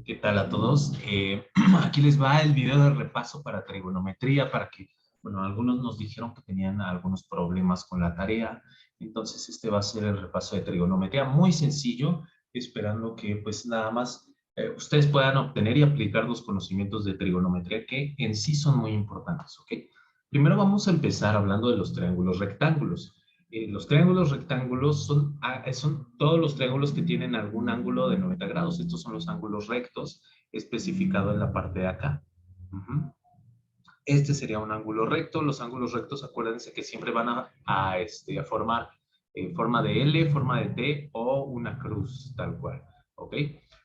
¿Qué tal a todos? Aquí les va el video de repaso para trigonometría, para que, bueno, algunos nos dijeron que tenían algunos problemas con la tarea, entonces este va a ser el repaso de trigonometría, muy sencillo, esperando que pues nada más ustedes puedan obtener y aplicar los conocimientos de trigonometría que en sí son muy importantes, ¿ok? Primero vamos a empezar hablando de los triángulos rectángulos. Los triángulos rectángulos son todos los triángulos que tienen algún ángulo de 90 grados. Estos son los ángulos rectos especificados en la parte de acá. Este sería un ángulo recto. Los ángulos rectos, acuérdense que siempre van a formar forma de L, forma de T o una cruz, tal cual. ¿Ok?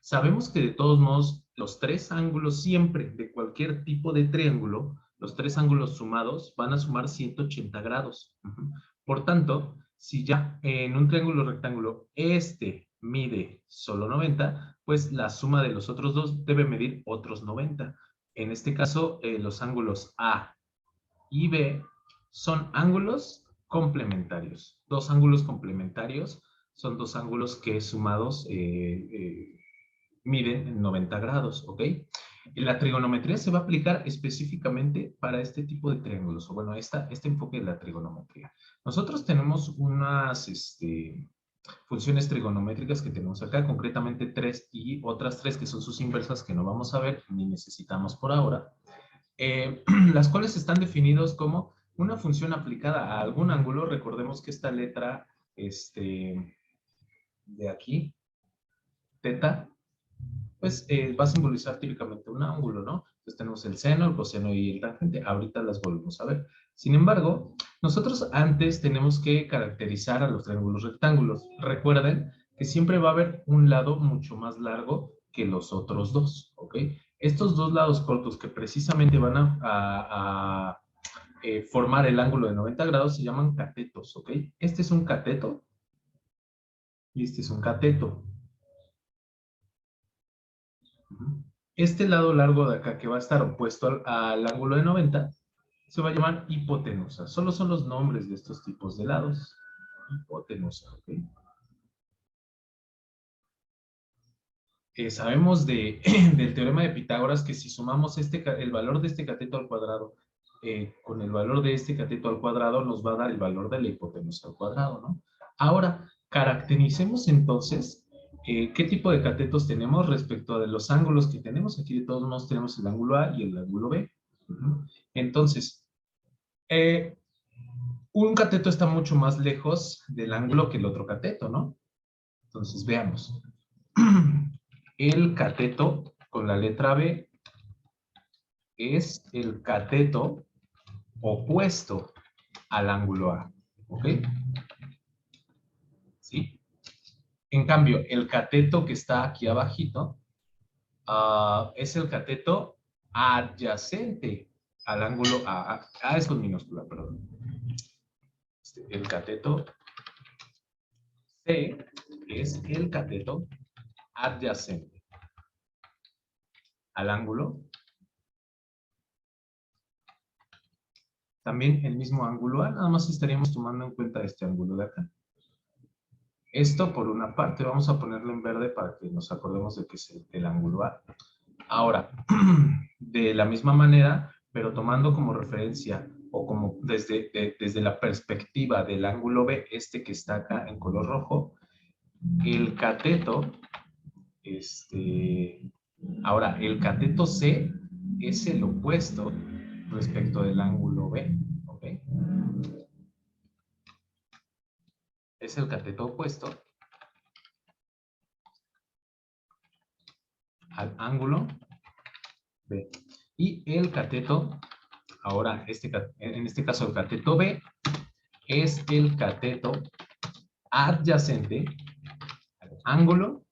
Sabemos que de todos modos, los tres ángulos siempre, de cualquier tipo de triángulo, los tres ángulos sumados van a sumar 180 grados. Por tanto, si ya en un triángulo rectángulo este mide solo 90, pues la suma de los otros dos debe medir otros 90. En este caso, los ángulos A y B son ángulos complementarios. Dos ángulos complementarios son dos ángulos que sumados miden 90 grados, ¿ok? La trigonometría se va a aplicar específicamente para este tipo de triángulos, o bueno, este enfoque de la trigonometría. Nosotros tenemos unas funciones trigonométricas que tenemos acá, concretamente tres y otras tres que son sus inversas que no vamos a ver ni necesitamos por ahora, las cuales están definidos como una función aplicada a algún ángulo. Recordemos que esta letra de aquí, teta, pues va a simbolizar típicamente un ángulo, ¿no? Entonces tenemos el seno, el coseno y el tangente. Ahorita las volvemos a ver. Sin embargo, nosotros antes tenemos que caracterizar a los triángulos rectángulos. Recuerden que siempre va a haber un lado mucho más largo que los otros dos, ¿ok? Estos dos lados cortos que precisamente van a formar el ángulo de 90 grados se llaman catetos, ¿ok? Este es un cateto y este es un cateto. Este lado largo de acá que va a estar opuesto al ángulo de 90 se va a llamar hipotenusa. Solo son los nombres de estos tipos de lados. Hipotenusa, ¿ok? Sabemos del teorema de Pitágoras que si sumamos el valor de este cateto al cuadrado con el valor de este cateto al cuadrado nos va a dar el valor de la hipotenusa al cuadrado, ¿no? Ahora, caractericemos entonces qué tipo de catetos tenemos respecto a los ángulos que tenemos. Aquí de todos modos tenemos el ángulo A y el ángulo B. Entonces, un cateto está mucho más lejos del ángulo que el otro cateto, ¿no? Entonces, veamos. El cateto con la letra B es el cateto opuesto al ángulo A, ¿ok? ¿Sí? En cambio, el cateto que está aquí abajito es el cateto adyacente al ángulo A. A es con minúscula, perdón. El cateto C es el cateto adyacente al ángulo. También el mismo ángulo A, nada más estaríamos tomando en cuenta este ángulo de acá. Esto por una parte, vamos a ponerlo en verde para que nos acordemos de que es el ángulo A. Ahora, de la misma manera, pero tomando como referencia o como desde la perspectiva del ángulo B, este que está acá en color rojo, el cateto, ahora el cateto C es el opuesto respecto del ángulo B, ¿ok? Es el cateto opuesto al ángulo B. Y el cateto, ahora en este caso el cateto B, es el cateto adyacente al ángulo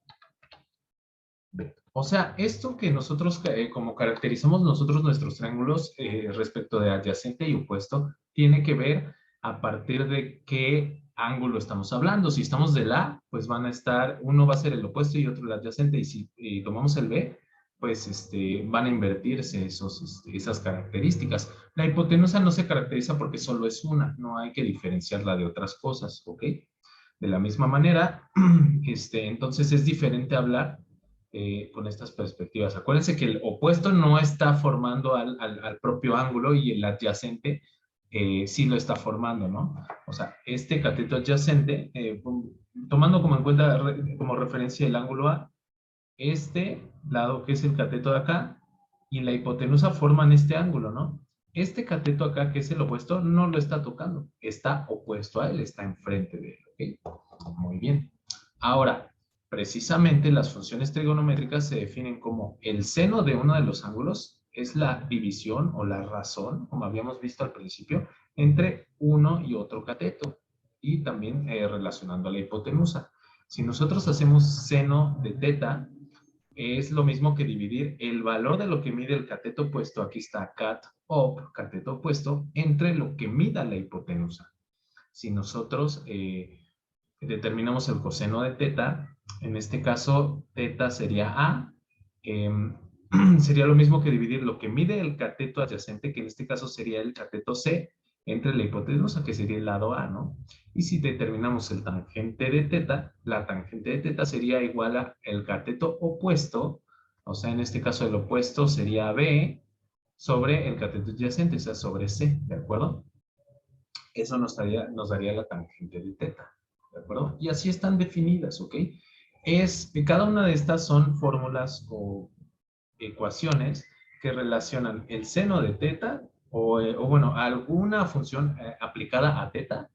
B. O sea, esto que nosotros, como caracterizamos nosotros nuestros triángulos respecto de adyacente y opuesto, tiene que ver a partir de qué ángulo estamos hablando. Si estamos del A, pues van a estar, uno va a ser el opuesto y otro el adyacente. Y si tomamos el B, pues van a invertirse esas características. La hipotenusa no se caracteriza porque solo es una, no hay que diferenciarla de otras cosas, ¿ok? De la misma manera, entonces es diferente hablar con estas perspectivas. Acuérdense que el opuesto no está formando al propio ángulo y el adyacente sí lo está formando, ¿no? O sea, este cateto adyacente, tomando como en cuenta como referencia el ángulo A, este lado que es el cateto de acá y la hipotenusa forman este ángulo, ¿no? Este cateto acá, que es el opuesto, no lo está tocando, está opuesto a él, está enfrente de él, ¿ok? Muy bien. Ahora, precisamente las funciones trigonométricas se definen como el seno de uno de los ángulos es la división o la razón, como habíamos visto al principio, entre uno y otro cateto, y también relacionando a la hipotenusa. Si nosotros hacemos seno de teta, es lo mismo que dividir el valor de lo que mide el cateto opuesto, aquí está cat op, cateto opuesto, entre lo que mida la hipotenusa. Si nosotros determinamos el coseno de teta, en este caso teta sería A, sería lo mismo que dividir lo que mide el cateto adyacente, que en este caso sería el cateto C, entre la hipotenusa, que sería el lado A, ¿no? Y si determinamos el tangente de teta, la tangente de teta sería igual a el cateto opuesto, o sea, en este caso el opuesto sería B sobre el cateto adyacente, o sea, sobre C, ¿de acuerdo? Eso nos daría la tangente de teta, ¿de acuerdo? Y así están definidas, ¿ok? Cada una de estas son fórmulas o ecuaciones que relacionan el seno de teta o bueno, alguna función aplicada a teta,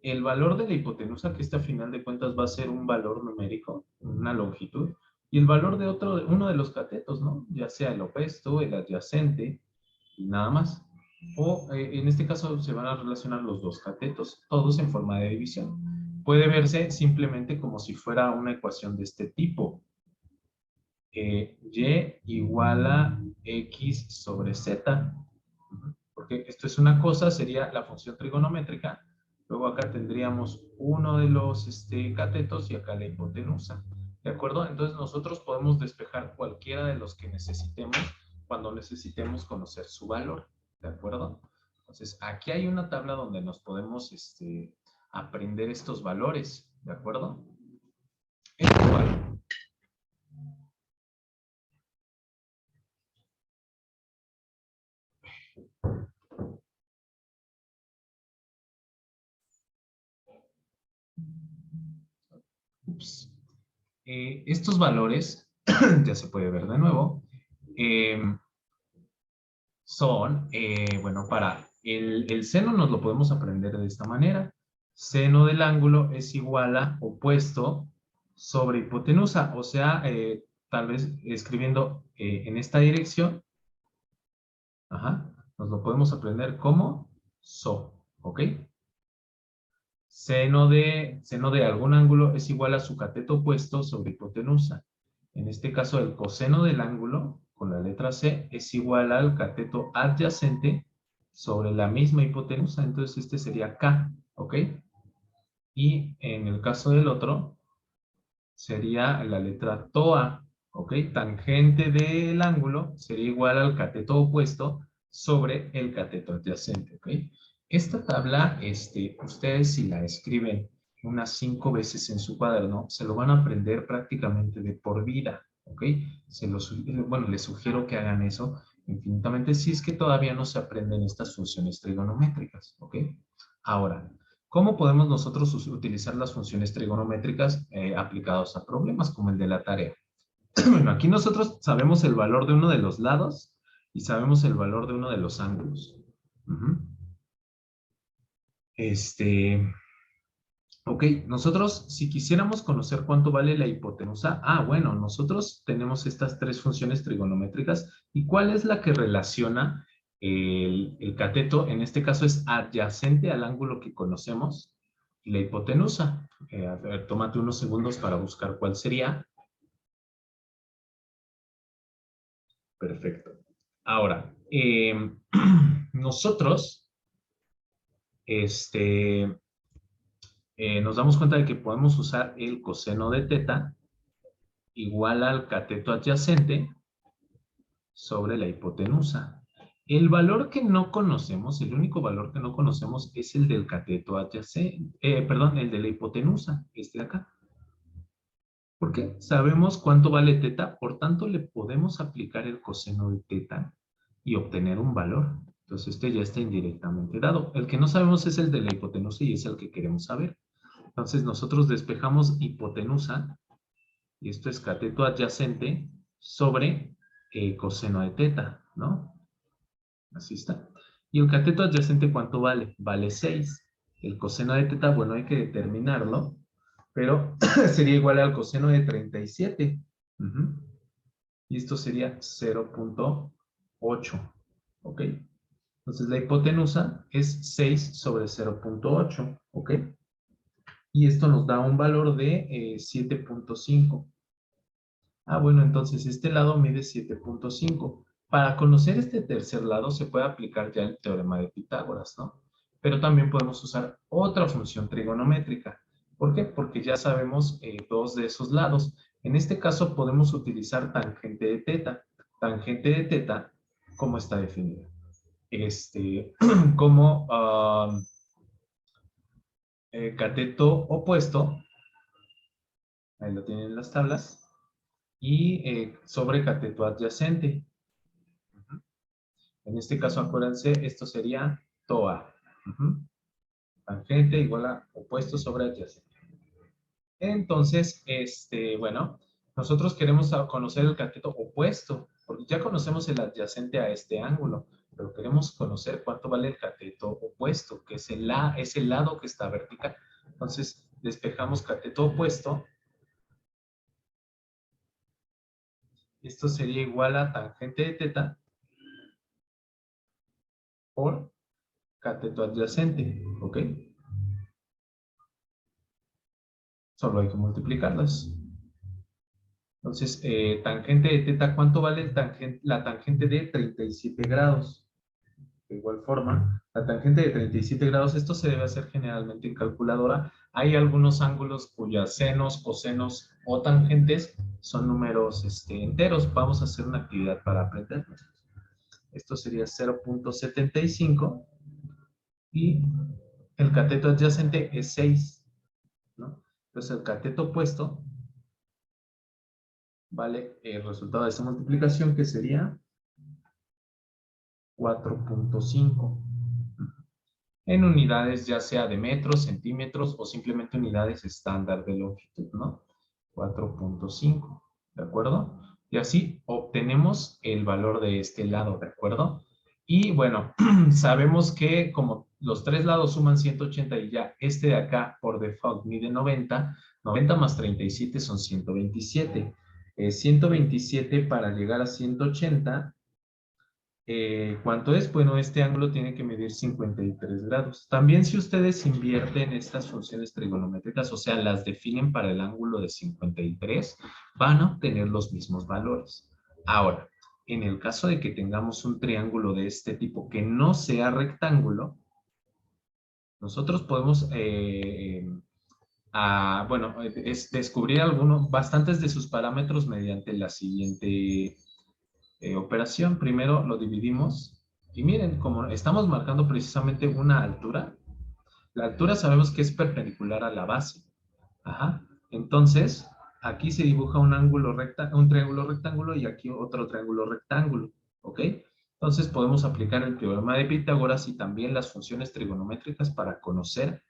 el valor de la hipotenusa, que este a final de cuentas va a ser un valor numérico, una longitud, y el valor de uno de los catetos, ¿no? Ya sea el opuesto, el adyacente, y nada más. O en este caso se van a relacionar los dos catetos, todos en forma de división. Puede verse simplemente como si fuera una ecuación de este tipo. Y igual a x sobre z. Porque esto es una cosa, sería la función trigonométrica. Luego acá tendríamos uno de los catetos y acá la hipotenusa. ¿De acuerdo? Entonces nosotros podemos despejar cualquiera de los que necesitemos cuando necesitemos conocer su valor. ¿De acuerdo? Entonces aquí hay una tabla donde nos podemos aprender estos valores. ¿De acuerdo? Es igual. Ups. Estos valores, ya se puede ver de nuevo, son, bueno, para el seno nos lo podemos aprender de esta manera. Seno del ángulo es igual a opuesto sobre hipotenusa, o sea, tal vez escribiendo en esta dirección, ajá, nos lo podemos aprender como so, ¿ok? Seno de algún ángulo es igual a su cateto opuesto sobre hipotenusa. En este caso, el coseno del ángulo, con la letra C, es igual al cateto adyacente sobre la misma hipotenusa. Entonces, este sería K, ¿ok? Y en el caso del otro, sería la letra TOA, ¿ok? Tangente del ángulo sería igual al cateto opuesto sobre el cateto adyacente, ¿ok? Esta tabla, ustedes si la escriben unas 5 veces en su cuaderno, se lo van a aprender prácticamente de por vida, ¿ok? Bueno, les sugiero que hagan eso infinitamente si es que todavía no se aprenden estas funciones trigonométricas, ¿ok? Ahora, ¿cómo podemos nosotros utilizar las funciones trigonométricas aplicados a problemas como el de la tarea? Bueno, aquí nosotros sabemos el valor de uno de los lados y sabemos el valor de uno de los ángulos. Ujú. Ok, nosotros si quisiéramos conocer cuánto vale la hipotenusa, bueno, nosotros tenemos estas tres funciones trigonométricas y ¿cuál es la que relaciona el cateto? En este caso es adyacente al ángulo que conocemos y la hipotenusa. A ver, tómate unos segundos para buscar cuál sería. Perfecto. Ahora, nosotros, nos damos cuenta de que podemos usar el coseno de teta igual al cateto adyacente sobre la hipotenusa. El valor que no conocemos, el único valor que no conocemos es el del cateto adyacente, perdón, el de la hipotenusa, este de acá. ¿Por qué? Sabemos cuánto vale teta, por tanto le podemos aplicar el coseno de teta y obtener un valor. Entonces este ya está indirectamente dado. El que no sabemos es el de la hipotenusa y es el que queremos saber. Entonces nosotros despejamos hipotenusa, y esto es cateto adyacente, sobre coseno de teta, ¿no? Así está. ¿Y el cateto adyacente cuánto vale? Vale 6. El coseno de teta, bueno, hay que determinarlo, pero sería igual al coseno de 37. Uh-huh. Y esto sería 0.8. ¿Ok? Entonces la hipotenusa es 6 sobre 0.8. ¿Ok? Y esto nos da un valor de 7.5. Ah, bueno, entonces este lado mide 7.5. Para conocer este tercer lado se puede aplicar ya el teorema de Pitágoras, ¿no? Pero también podemos usar otra función trigonométrica. ¿Por qué? Porque ya sabemos dos de esos lados. En este caso podemos utilizar tangente de teta. Tangente de teta, ¿cómo está definida? Como cateto opuesto, ahí lo tienen en las tablas, y sobre cateto adyacente. En este caso, acuérdense, esto sería TOA. Tangente igual a opuesto sobre adyacente. Entonces, bueno, nosotros queremos conocer el cateto opuesto, porque ya conocemos el adyacente a este ángulo, pero queremos conocer cuánto vale el cateto opuesto, que es el lado que está vertical. Entonces, despejamos cateto opuesto. Esto sería igual a tangente de teta por cateto adyacente, ¿ok? Solo hay que multiplicarlas. Entonces, tangente de teta, ¿cuánto vale la tangente de 37 grados? De igual forma, la tangente de 37 grados, esto se debe hacer generalmente en calculadora. Hay algunos ángulos cuyas senos, cosenos o tangentes son números enteros. Vamos a hacer una actividad para aprender. Esto sería 0.75 y el cateto adyacente es 6, ¿no? Entonces, el cateto opuesto vale el resultado de esa multiplicación, que sería 4.5 en unidades ya sea de metros, centímetros o simplemente unidades estándar de longitud, ¿no? 4.5, ¿de acuerdo? Y así obtenemos el valor de este lado, ¿de acuerdo? Y bueno, sabemos que como los tres lados suman 180 y ya este de acá por default mide 90, 90 más 37 son 127. 127 para llegar a 180, ¿cuánto es? Bueno, este ángulo tiene que medir 53 grados. También si ustedes invierten estas funciones trigonométricas, o sea, las definen para el ángulo de 53, van a obtener los mismos valores. Ahora, en el caso de que tengamos un triángulo de este tipo que no sea rectángulo, nosotros podemos, es descubrir bastantes de sus parámetros mediante la siguiente operación. Primero lo dividimos y miren, como estamos marcando precisamente una altura, la altura sabemos que es perpendicular a la base. Ajá. Entonces, aquí se dibuja un triángulo rectángulo y aquí otro triángulo rectángulo. ¿Ok? Entonces podemos aplicar el teorema de Pitágoras y también las funciones trigonométricas para conocer,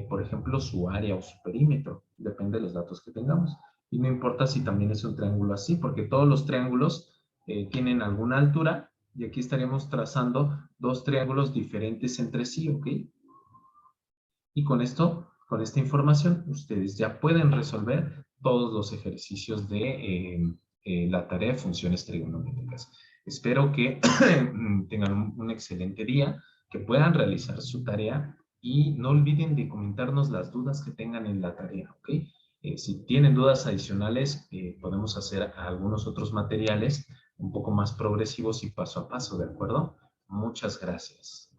por ejemplo, su área o su perímetro. Depende de los datos que tengamos. Y no importa si también es un triángulo así, porque todos los triángulos tienen alguna altura y aquí estaríamos trazando dos triángulos diferentes entre sí, ¿ok? Y con esto, con esta información, ustedes ya pueden resolver todos los ejercicios de la tarea de funciones trigonométricas. Espero que tengan un excelente día, que puedan realizar su tarea y no olviden de comentarnos las dudas que tengan en la tarea, ¿ok? Si tienen dudas adicionales, podemos hacer algunos otros materiales un poco más progresivos y paso a paso, ¿de acuerdo? Muchas gracias.